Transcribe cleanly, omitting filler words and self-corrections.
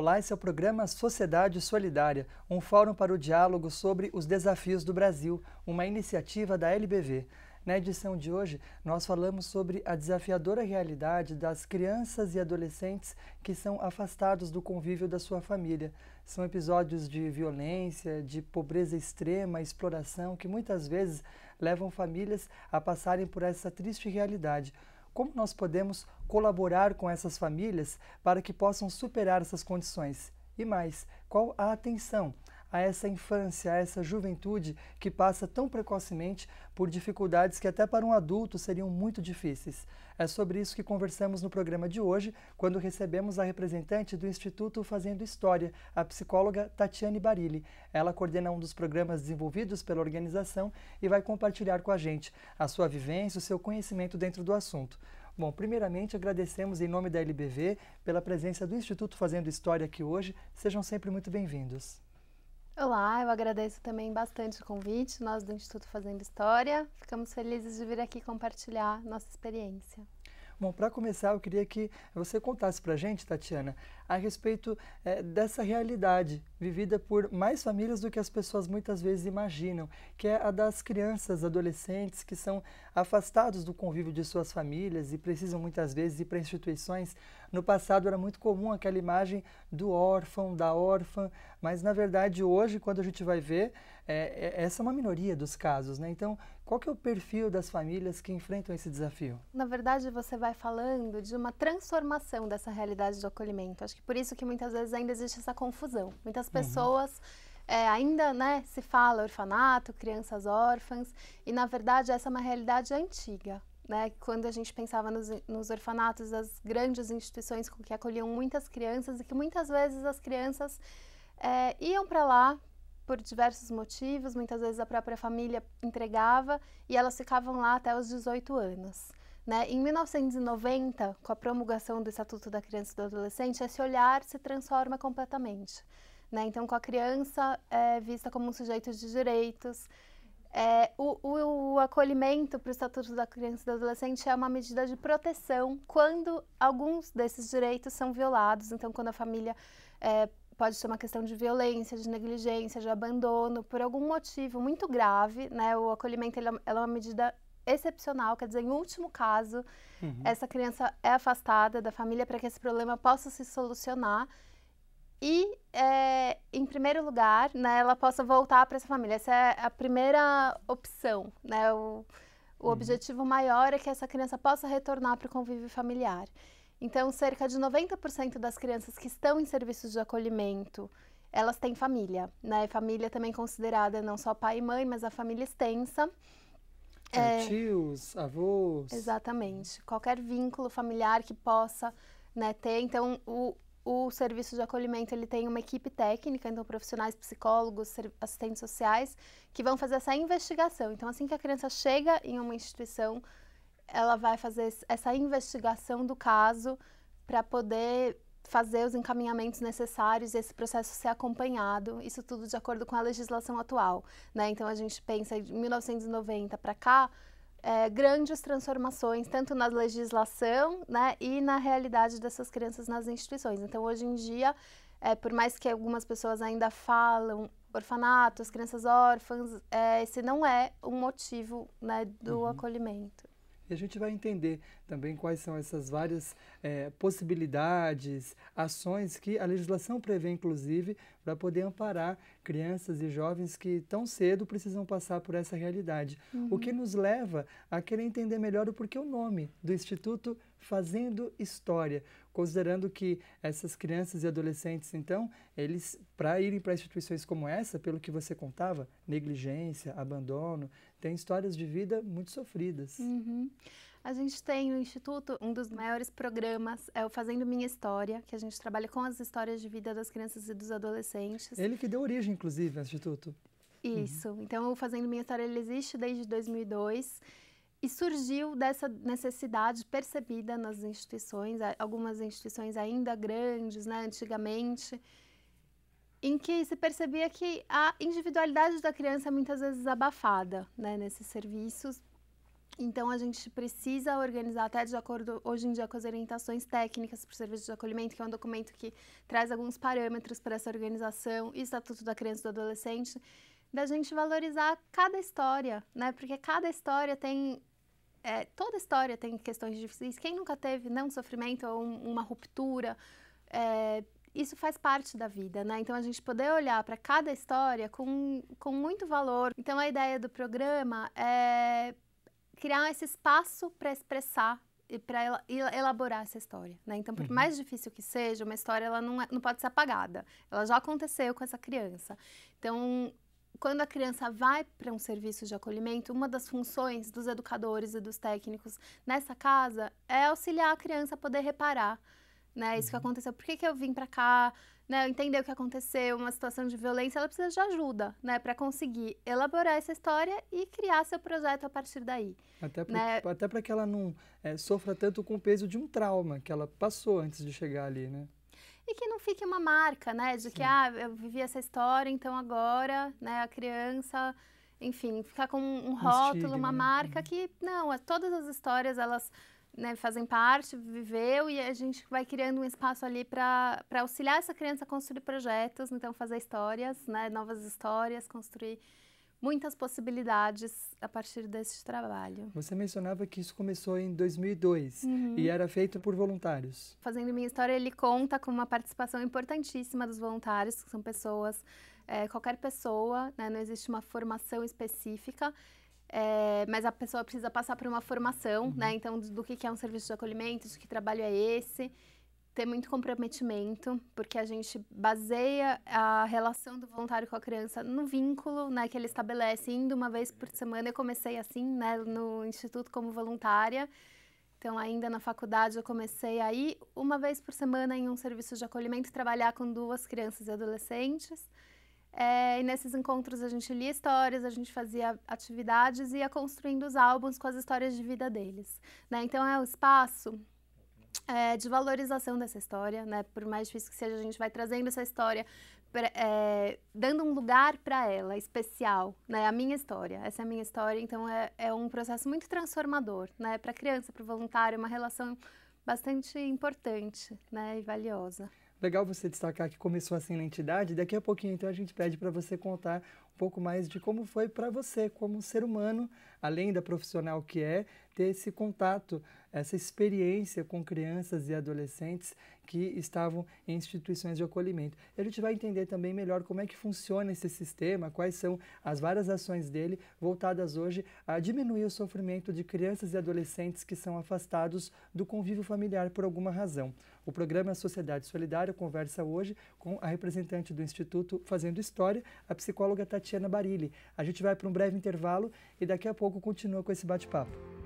Olá, esse é o programa Sociedade Solidária, um fórum para o diálogo sobre os desafios do Brasil, uma iniciativa da LBV. Na edição de hoje, nós falamos sobre a desafiadora realidade das crianças e adolescentes que são afastados do convívio da sua família. São episódios de violência, de pobreza extrema, exploração, que muitas vezes levam famílias a passarem por essa triste realidade. Como nós podemos colaborar com essas famílias para que possam superar essas condições? E mais, qual a atenção a essa infância, a essa juventude que passa tão precocemente por dificuldades que até para um adulto seriam muito difíceis? É sobre isso que conversamos no programa de hoje, quando recebemos a representante do Instituto Fazendo História, a psicóloga Tatiane Barilli. Ela coordena um dos programas desenvolvidos pela organização e vai compartilhar com a gente a sua vivência, o seu conhecimento dentro do assunto. Bom, primeiramente agradecemos em nome da LBV pela presença do Instituto Fazendo História aqui hoje. Sejam sempre muito bem-vindos. Olá, eu agradeço também bastante o convite, nós do Instituto Fazendo História. Ficamos felizes de vir aqui compartilhar nossa experiência. Bom, para começar, eu queria que você contasse para a gente, Tatiana, a respeito dessa realidade vivida por mais famílias do que as pessoas muitas vezes imaginam, que é a das crianças, adolescentes que são afastados do convívio de suas famílias e precisam muitas vezes ir para instituições. No passado era muito comum aquela imagem do órfão, da órfã, mas na verdade hoje, quando a gente vai ver, essa é uma minoria dos casos, né? Então, qual que é o perfil das famílias que enfrentam esse desafio? Na verdade, você vai falando de uma transformação dessa realidade do acolhimento. Acho que por isso que muitas vezes ainda existe essa confusão. Muitas pessoas ainda se fala orfanato, crianças órfãs, e na verdade essa é uma realidade antiga. Né? Quando a gente pensava nos orfanatos, as grandes instituições que acolhiam muitas crianças e que muitas vezes as crianças iam para lá por diversos motivos, muitas vezes a própria família entregava e elas ficavam lá até os 18 anos. Né? Em 1990, com a promulgação do Estatuto da Criança e do Adolescente, esse olhar se transforma completamente. Né? Então, com a criança vista como um sujeito de direitos, o acolhimento para o Estatuto da Criança e do Adolescente é uma medida de proteção quando alguns desses direitos são violados. Então, quando a família pode ser uma questão de violência, de negligência, de abandono, por algum motivo muito grave, né? O acolhimento ele é uma medida excepcional, quer dizer, em último caso, essa criança é afastada da família para que esse problema possa se solucionar e, em primeiro lugar, né, ela possa voltar para essa família. Essa é a primeira opção, né? O objetivo maior é que essa criança possa retornar para o convívio familiar. Então, cerca de 90% das crianças que estão em serviços de acolhimento, elas têm família, né? Família também considerada não só pai e mãe, mas a família extensa. Tios, avós. Exatamente. Qualquer vínculo familiar que possa, né, ter. Então, o serviço de acolhimento ele tem uma equipe técnica, então profissionais, psicólogos, assistentes sociais, que vão fazer essa investigação. Então, assim que a criança chega em uma instituição, ela vai fazer essa investigação do caso para poder fazer os encaminhamentos necessários e esse processo ser acompanhado, isso tudo de acordo com a legislação atual. Né? Então, a gente pensa de 1990 para cá, grandes transformações, tanto na legislação, né, e na realidade dessas crianças nas instituições. Então, hoje em dia, por mais que algumas pessoas ainda falam orfanatos, crianças órfãs, esse não é um motivo, né, do acolhimento. E a gente vai entender também quais são essas várias possibilidades, ações que a legislação prevê, inclusive, para poder amparar crianças e jovens que tão cedo precisam passar por essa realidade. O que nos leva a querer entender melhor o porquê o nome do Instituto Fazendo História, considerando que essas crianças e adolescentes, então, eles, para irem para instituições como essa, pelo que você contava, negligência, abandono, têm histórias de vida muito sofridas. A gente tem no Instituto, um dos maiores programas é o Fazendo Minha História, que a gente trabalha com as histórias de vida das crianças e dos adolescentes. Ele que deu origem, inclusive, ao Instituto. Isso. Então, o Fazendo Minha História ele existe desde 2002 e surgiu dessa necessidade percebida nas instituições, algumas instituições ainda grandes, né, antigamente, em que se percebia que a individualidade da criança é muitas vezes abafada, né, nesses serviços. Então, a gente precisa organizar, até de acordo, hoje em dia, com as orientações técnicas para o serviço de acolhimento, que é um documento que traz alguns parâmetros para essa organização, e Estatuto da Criança e do Adolescente, da gente valorizar cada história, né? Porque cada história tem... toda história tem questões difíceis. Quem nunca teve, né, um sofrimento ou uma ruptura, isso faz parte da vida, né? Então, a gente poder olhar para cada história com muito valor. Então, a ideia do programa é criar esse espaço para expressar e para elaborar essa história, né? Então, por mais difícil que seja, uma história ela não pode ser apagada. Ela já aconteceu com essa criança. Então, quando a criança vai para um serviço de acolhimento, uma das funções dos educadores e dos técnicos nessa casa é auxiliar a criança a poder reparar, né? Isso que aconteceu. Por que eu vim para cá? Né, entender o que aconteceu, uma situação de violência, ela precisa de ajuda, né, para conseguir elaborar essa história e criar seu projeto a partir daí. Até para que ela não sofra tanto com o peso de um trauma que ela passou antes de chegar ali, né? E que não fique uma marca, né, de que, eu vivi essa história, então agora, né, a criança, enfim, ficar com um rótulo, estigma, uma marca que, não, todas as histórias, elas... né, fazem parte, viveu, e a gente vai criando um espaço ali para auxiliar essa criança a construir projetos, então fazer histórias, né, novas histórias, construir muitas possibilidades a partir desse trabalho. Você mencionava que isso começou em 2002 e era feito por voluntários. Fazendo Minha História, ele conta com uma participação importantíssima dos voluntários, que são pessoas, qualquer pessoa, né, não existe uma formação específica, mas a pessoa precisa passar por uma formação, né? Então, do que é um serviço de acolhimento, de que trabalho é esse, ter muito comprometimento, porque a gente baseia a relação do voluntário com a criança no vínculo, né, que ele estabelece, indo uma vez por semana. Eu comecei assim, né, no Instituto como voluntária, então ainda na faculdade eu comecei a ir uma vez por semana em um serviço de acolhimento, trabalhar com 2 crianças e adolescentes. E nesses encontros a gente lia histórias, a gente fazia atividades e ia construindo os álbuns com as histórias de vida deles, né? Então é o espaço de valorização dessa história, né? Por mais difícil que seja, a gente vai trazendo essa história, dando um lugar para ela, especial, né? A minha história, essa é a minha história, então é um processo muito transformador, né? Para a criança, para o voluntário, uma relação bastante importante, né? E valiosa. Legal você destacar que começou assim na entidade. Daqui a pouquinho, então, a gente pede para você contar um pouco mais de como foi para você, como ser humano, além da profissional que ter esse contato, essa experiência com crianças e adolescentes que estavam em instituições de acolhimento. E a gente vai entender também melhor como é que funciona esse sistema, quais são as várias ações dele voltadas hoje a diminuir o sofrimento de crianças e adolescentes que são afastados do convívio familiar por alguma razão. O programa Sociedade Solidária conversa hoje com a representante do Instituto Fazendo História, a psicóloga Tatiana Barilli. A gente vai para um breve intervalo e daqui a pouco continua com esse bate-papo.